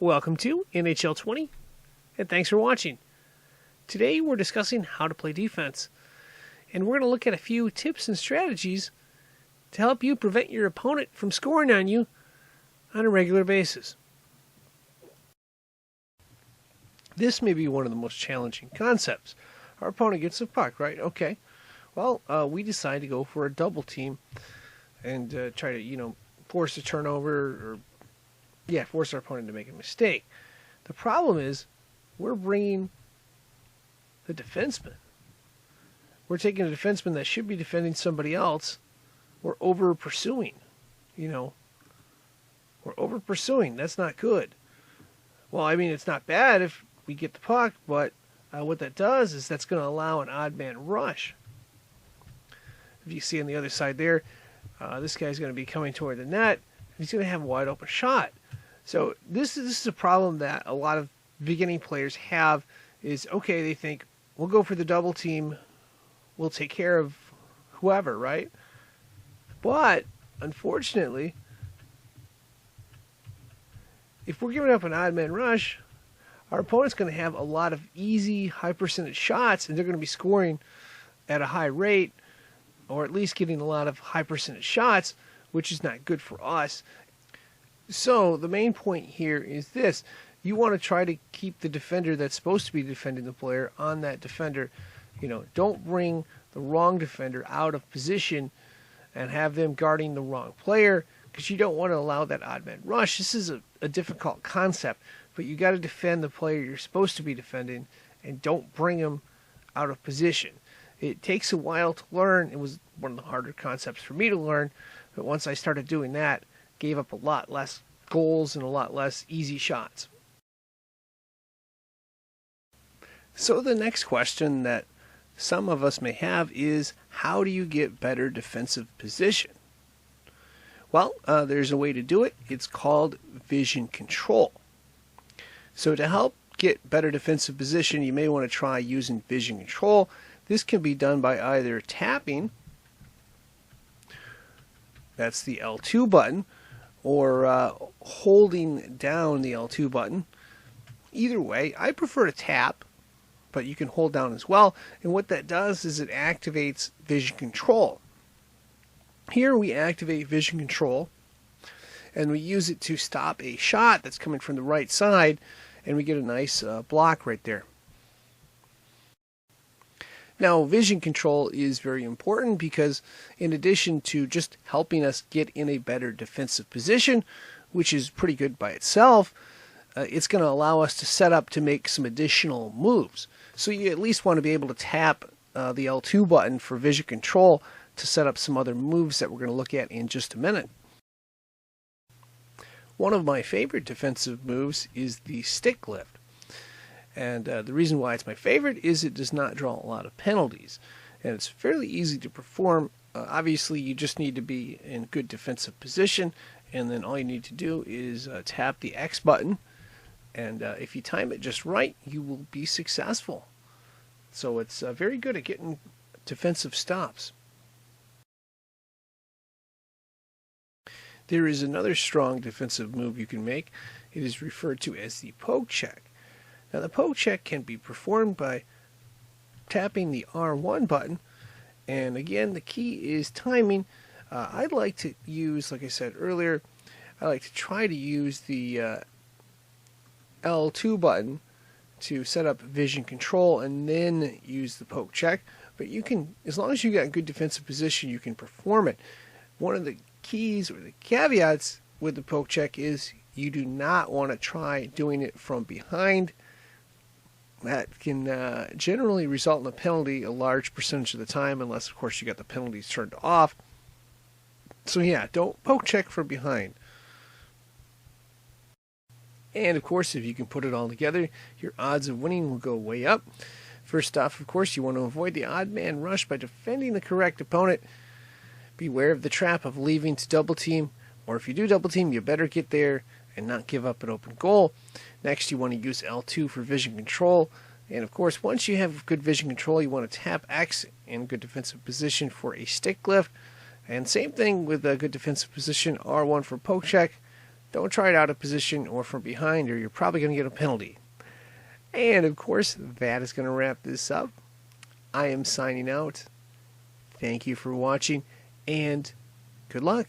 Welcome to NHL 20, and thanks for watching. Today we're discussing how to play defense, and we're going to look at a few tips and strategies to help you prevent your opponent from scoring on you on a regular basis. This may be one of the most challenging concepts. Our opponent gets the puck, right? Okay. Well, we decide to go for a double team and try to, force a turnover or force our opponent to make a mistake. The problem is we're bringing the defenseman. We're taking a defenseman that should be defending somebody else. We're over pursuing. We're over pursuing. That's not good. Well, it's not bad if we get the puck, but what that does is that's going to allow an odd man rush. If you see on the other side there, this guy's going to be coming toward the net. He's going to have a wide open shot. So this is a problem that a lot of beginning players have is, okay, they think, we'll go for the double team, we'll take care of whoever, right? But, unfortunately, if we're giving up an odd man rush, our opponent's going to have a lot of easy, high percentage shots, and they're going to be scoring at a high rate, or at least getting a lot of high percentage shots, which is not good for us. So the main point here is this. You want to try to keep the defender that's supposed to be defending the player on that defender. Don't bring the wrong defender out of position and have them guarding the wrong player, because you don't want to allow that odd man rush. This is a difficult concept, but you got to defend the player you're supposed to be defending and don't bring him out of position. It takes a while to learn. It was one of the harder concepts for me to learn, but once I started doing that, gave up a lot less goals and a lot less easy shots. So the next question that some of us may have is, how do you get better defensive position? Well, there's a way to do it. It's called vision control. So to help get better defensive position, you may want to try using vision control. This can be done by either tapping, that's the L2 button, or holding down the L2 button. Either way, I prefer to tap, but you can hold down as well. And what that does is it activates vision control. Here we activate vision control, and we use it to stop a shot that's coming from the right side, and we get a nice block right there. Now, vision control is very important because in addition to just helping us get in a better defensive position, which is pretty good by itself, it's going to allow us to set up to make some additional moves. So you at least want to be able to tap the L2 button for vision control to set up some other moves that we're going to look at in just a minute. One of my favorite defensive moves is the stick lift. And the reason why it's my favorite is it does not draw a lot of penalties. And it's fairly easy to perform. Obviously, you just need to be in good defensive position. And then all you need to do is tap the X button. And if you time it just right, you will be successful. So it's very good at getting defensive stops. There is another strong defensive move you can make. It is referred to as the poke check. Now, the poke check can be performed by tapping the R1 button, and again, the key is timing. I'd like to use, like I said earlier, I like to try to use the L2 button to set up vision control and then use the poke check. But you can, as long as you got good defensive position, you can perform it. One of the keys or the caveats with the poke check is you do not want to try doing it from behind. That can generally result in a penalty a large percentage of the time, unless, of course, you got the penalties turned off. So, yeah, don't poke check from behind. And, of course, if you can put it all together, your odds of winning will go way up. First off, of course, you want to avoid the odd man rush by defending the correct opponent. Beware of the trap of leaving to double team, or if you do double team, you better get there and not give up an open goal. Next, you want to use L2 for vision control. And of course, once you have good vision control, you want to tap X in good defensive position for a stick lift. And same thing with a good defensive position, R1 for poke check, Don't try it out of position or from behind, or you're probably going to get a penalty. And of course, that is going to wrap this up. I am signing out. Thank you for watching, and good luck.